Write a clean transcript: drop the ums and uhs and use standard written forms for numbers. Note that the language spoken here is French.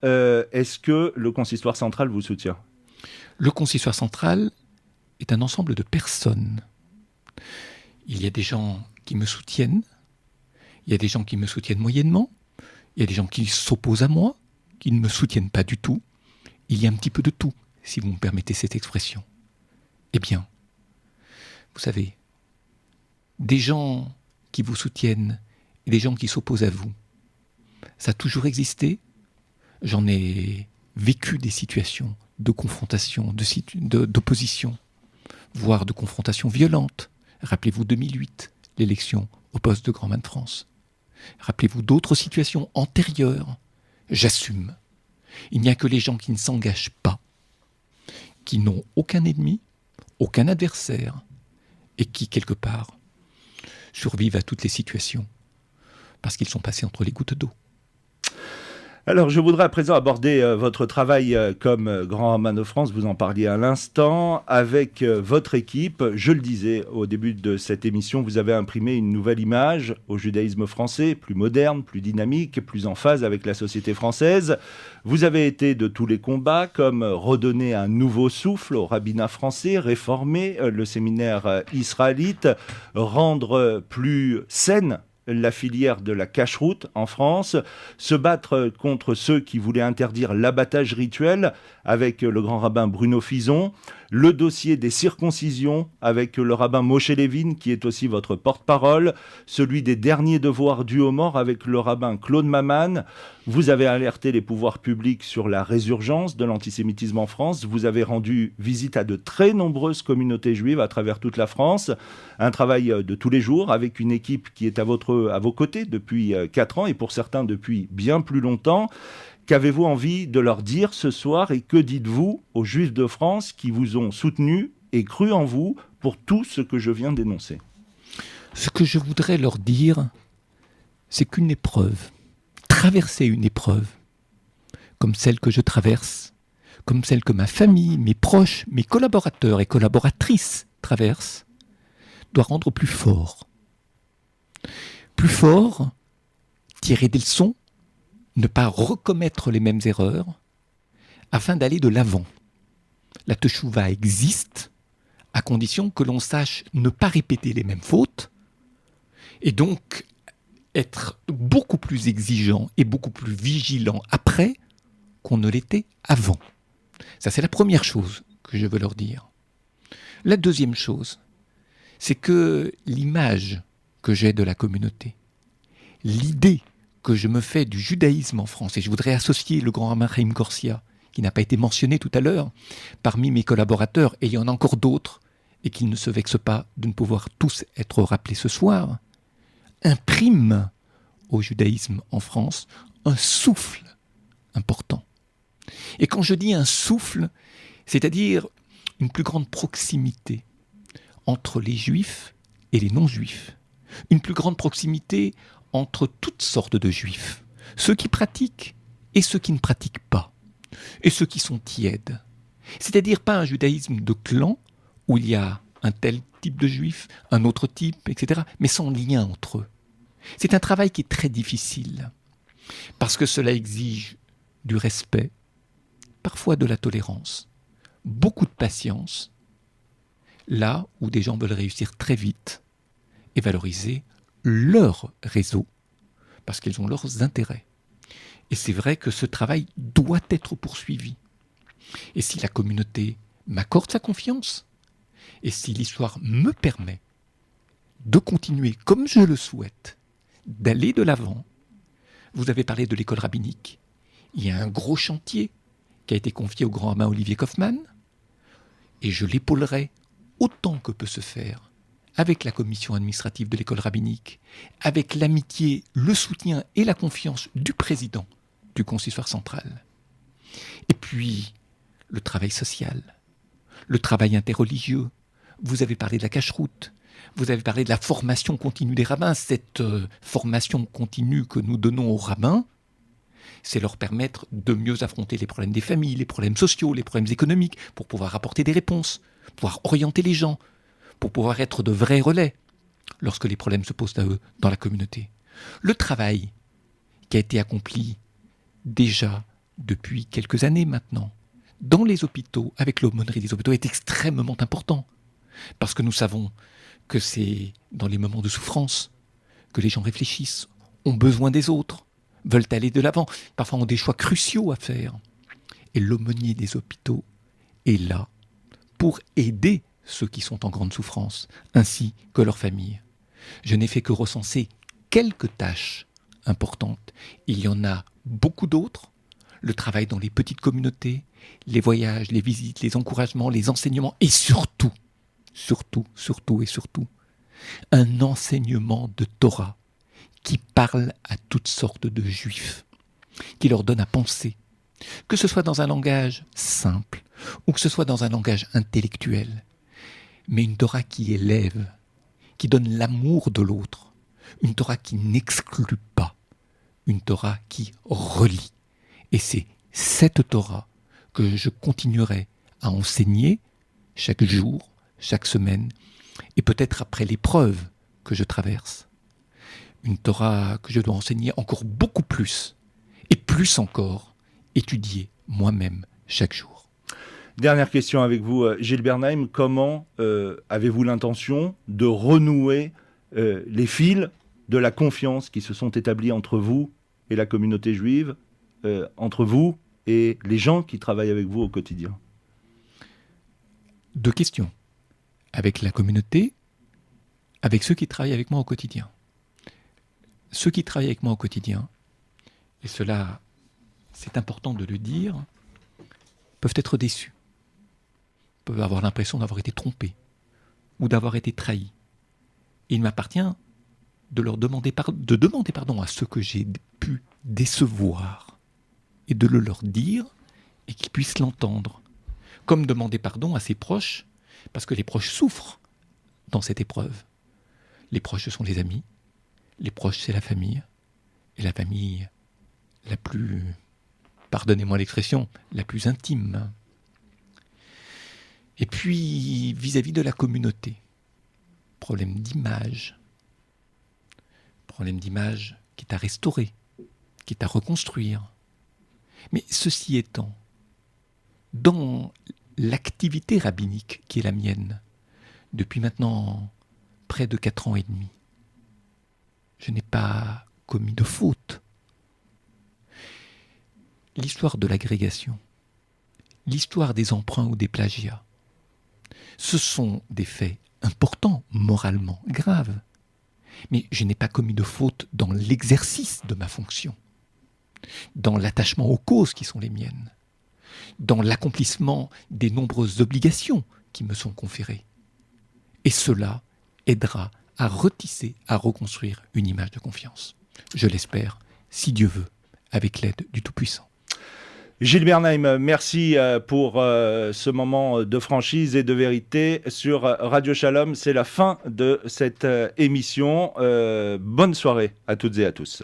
est-ce que le consistoire central vous soutient ? Le consistoire central est un ensemble de personnes. Il y a des gens qui me soutiennent, il y a des gens qui me soutiennent moyennement, il y a des gens qui s'opposent à moi, qui ne me soutiennent pas du tout. Il y a un petit peu de tout, si vous me permettez cette expression. Eh bien, vous savez, des gens qui vous soutiennent et des gens qui s'opposent à vous, ça a toujours existé. J'en ai vécu des situations de confrontation, d'opposition, voire de confrontation violente. Rappelez-vous 2008, l'élection au poste de Grand-Main de France. Rappelez-vous d'autres situations antérieures. J'assume. Il n'y a que les gens qui ne s'engagent pas, qui n'ont aucun ennemi, aucun adversaire, et qui, quelque part, survivent à toutes les situations, parce qu'ils sont passés entre les gouttes d'eau. Alors, je voudrais à présent aborder votre travail comme Grand-Rabbin de France, vous en parliez à l'instant, avec votre équipe. Je le disais au début de cette émission, vous avez imprimé une nouvelle image au judaïsme français, plus moderne, plus dynamique, plus en phase avec la société française. Vous avez été de tous les combats, comme redonner un nouveau souffle au rabbinat français, réformer le séminaire israélite, rendre plus saine la filière de la cacheroute en France, se battre contre ceux qui voulaient interdire l'abattage rituel avec le grand rabbin Bruno Fison, le dossier des circoncisions avec le rabbin Moshe Levin qui est aussi votre porte-parole, celui des derniers devoirs dus aux morts avec le rabbin Claude Maman. Vous avez alerté les pouvoirs publics sur la résurgence de l'antisémitisme en France. Vous avez rendu visite à de très nombreuses communautés juives à travers toute la France. Un travail de tous les jours avec une équipe qui est à vos côtés depuis 4 ans et pour certains depuis bien plus longtemps. Qu'avez-vous envie de leur dire ce soir et que dites-vous aux Juifs de France qui vous ont soutenu et cru en vous pour tout ce que je viens d'énoncer ? Ce que je voudrais leur dire, c'est qu'une épreuve, traverser une épreuve, comme celle que je traverse, comme celle que ma famille, mes proches, mes collaborateurs et collaboratrices traversent, doit rendre plus fort. Plus fort, tirer des leçons, ne pas recommettre les mêmes erreurs, afin d'aller de l'avant. La teshuva existe, à condition que l'on sache ne pas répéter les mêmes fautes, et donc être beaucoup plus exigeant et beaucoup plus vigilant après qu'on ne l'était avant. Ça, c'est la première chose que je veux leur dire. La deuxième chose, c'est que l'image que j'ai de la communauté, l'idée que je me fais du judaïsme en France, et je voudrais associer le grand rabbin Chaim Corsia, qui n'a pas été mentionné tout à l'heure, parmi mes collaborateurs, et il y en a encore d'autres, et qu'ils ne se vexent pas de ne pouvoir tous être rappelés ce soir, imprime au judaïsme en France un souffle important. Et quand je dis un souffle, c'est-à-dire une plus grande proximité entre les juifs et les non-juifs, une plus grande proximité entre toutes sortes de juifs, ceux qui pratiquent et ceux qui ne pratiquent pas, et ceux qui sont tièdes. C'est-à-dire pas un judaïsme de clan, où il y a un tel type de juif, un autre type, etc., mais sans lien entre eux. C'est un travail qui est très difficile, parce que cela exige du respect, parfois de la tolérance, beaucoup de patience, là où des gens veulent réussir très vite et valoriser leur réseau, parce qu'ils ont leurs intérêts. Et c'est vrai que ce travail doit être poursuivi. Et si la communauté m'accorde sa confiance, et si l'histoire me permet de continuer comme je le souhaite, d'aller de l'avant, vous avez parlé de l'école rabbinique, il y a un gros chantier qui a été confié au grand rabbin Olivier Kaufmann, et je l'épaulerai autant que peut se faire avec la commission administrative de l'école rabbinique, avec l'amitié, le soutien et la confiance du président du consistoire central. Et puis, le travail social, le travail interreligieux. Vous avez parlé de la cacheroute, vous avez parlé de la formation continue des rabbins. Cette formation continue que nous donnons aux rabbins, c'est leur permettre de mieux affronter les problèmes des familles, les problèmes sociaux, les problèmes économiques, pour pouvoir apporter des réponses, pouvoir orienter les gens, pour pouvoir être de vrais relais lorsque les problèmes se posent à eux dans la communauté. Le travail qui a été accompli déjà depuis quelques années maintenant, dans les hôpitaux, avec l'aumônerie des hôpitaux, est extrêmement important. Parce que nous savons que c'est dans les moments de souffrance que les gens réfléchissent, ont besoin des autres, veulent aller de l'avant, parfois ont des choix cruciaux à faire. Et l'aumônier des hôpitaux est là pour aider ceux qui sont en grande souffrance, ainsi que leurs familles. Je n'ai fait que recenser quelques tâches importantes. Il y en a beaucoup d'autres. Le travail dans les petites communautés, les voyages, les visites, les encouragements, les enseignements et surtout, un enseignement de Torah qui parle à toutes sortes de juifs, qui leur donne à penser, que ce soit dans un langage simple ou que ce soit dans un langage intellectuel, mais une Torah qui élève, qui donne l'amour de l'autre, une Torah qui n'exclut pas, une Torah qui relie. Et c'est cette Torah que je continuerai à enseigner chaque jour, chaque semaine, et peut-être après l'épreuve que je traverse. Une Torah que je dois enseigner encore beaucoup plus, et plus encore, étudier moi-même chaque jour. Dernière question avec vous, Gilles Bernheim. Comment avez-vous l'intention de renouer les fils de la confiance qui se sont établis entre vous et la communauté juive, entre vous et les gens qui travaillent avec vous au quotidien? 2 questions. Avec la communauté, avec ceux qui travaillent avec moi au quotidien. Ceux qui travaillent avec moi au quotidien, et cela, c'est important de le dire, peuvent être déçus, peuvent avoir l'impression d'avoir été trompés ou d'avoir été trahis. Et il m'appartient de leur demander pardon à ceux que j'ai pu décevoir et de le leur dire et qu'ils puissent l'entendre. Comme demander pardon à ses proches, parce que les proches souffrent dans cette épreuve. Les proches, ce sont les amis, les proches, c'est la famille, et la famille la plus, pardonnez-moi l'expression, la plus intime. Et puis, vis-à-vis de la communauté, problème d'image qui est à restaurer, qui est à reconstruire. Mais ceci étant, dans l'activité rabbinique qui est la mienne, depuis maintenant près de 4 ans et demi, je n'ai pas commis de faute. L'histoire de l'agrégation, l'histoire des emprunts ou des plagiats, ce sont des faits importants, moralement graves. Mais je n'ai pas commis de faute dans l'exercice de ma fonction, dans l'attachement aux causes qui sont les miennes, dans l'accomplissement des nombreuses obligations qui me sont conférées. Et cela aidera à retisser, à reconstruire une image de confiance. Je l'espère, si Dieu veut, avec l'aide du Tout-Puissant. Gilles Bernheim, merci pour ce moment de franchise et de vérité sur Radio Shalom. C'est la fin de cette émission. Bonne soirée à toutes et à tous.